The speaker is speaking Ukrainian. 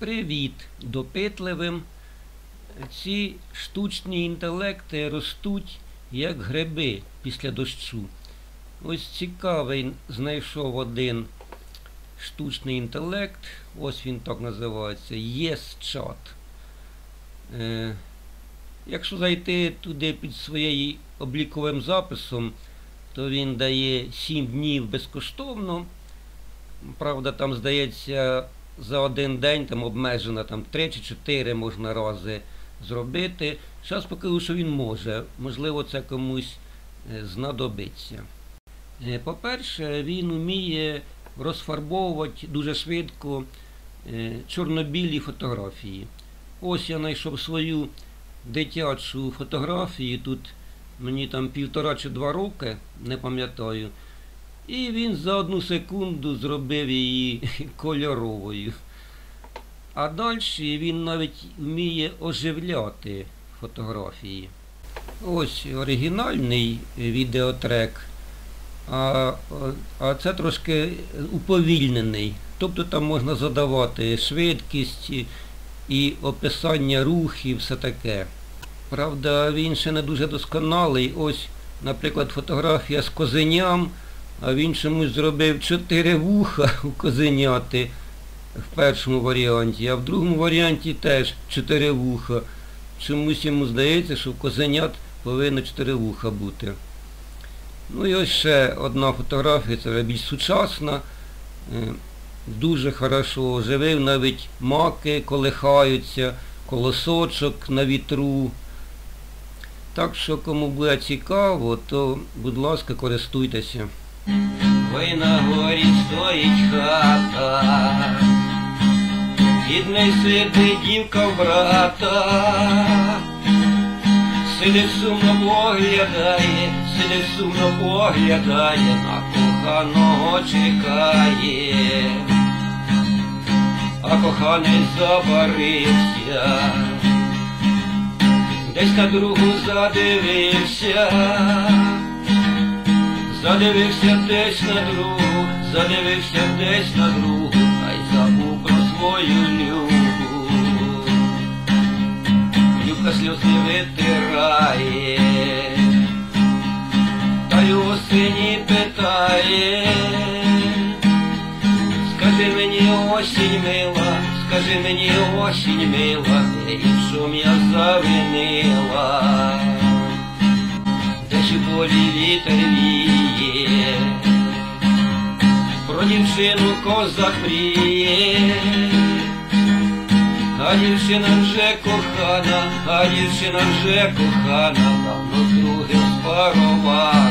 Привіт допитливим. Ці штучні інтелекти ростуть, як гриби після дощу. Ось цікавий знайшов один штучний інтелект. Ось він так називається. YesChat. Якщо зайти туди під своїм обліковим записом, то він дає 7 днів безкоштовно. Правда, там, здається, за один день там обмежено 3 чи 4 можна рази зробити. Зараз покажу, що він може. Можливо, це комусь знадобиться. По-перше, він вміє розфарбовувати дуже швидко чорно-білі фотографії. Ось я знайшов свою дитячу фотографію. Тут мені там 1,5 чи 2 роки, не пам'ятаю. І він за 1 секунду зробив її кольоровою. А далі він навіть вміє оживляти фотографії. Ось оригінальний відеотрек, а це трошки уповільнений. Тобто там можна задавати швидкість і описання рухів, все таке. Правда, він ще не дуже досконалий. Ось, наприклад, фотографія з козеням, а він чомусь зробив 4 вуха у козеняти в першому варіанті, а в другому варіанті теж 4 вуха. Чомусь йому здається, що в козенят повинно 4 вуха бути. Ну і ось ще одна фотографія, це вже більш сучасна. Дуже хорошо оживив, навіть маки колихаються, колосочок на вітру. Так що, кому буде цікаво, то, будь ласка, користуйтеся. Ой, на горі стоїть хата, під нею сидить дівка в брата. Сидить сумно поглядає, на коханого чекає. А коханий забарився, десь на другу задивився. Задивився десь на другу, та й забув про свою любу. Любка сльози витирає, та й у сині питає. Скажи мені, осінь мила, де і в чому я завинила, де ж у полі вітер віє, про дівчину козак мріє. А дівчина вже кохана, давно з другим спарувала.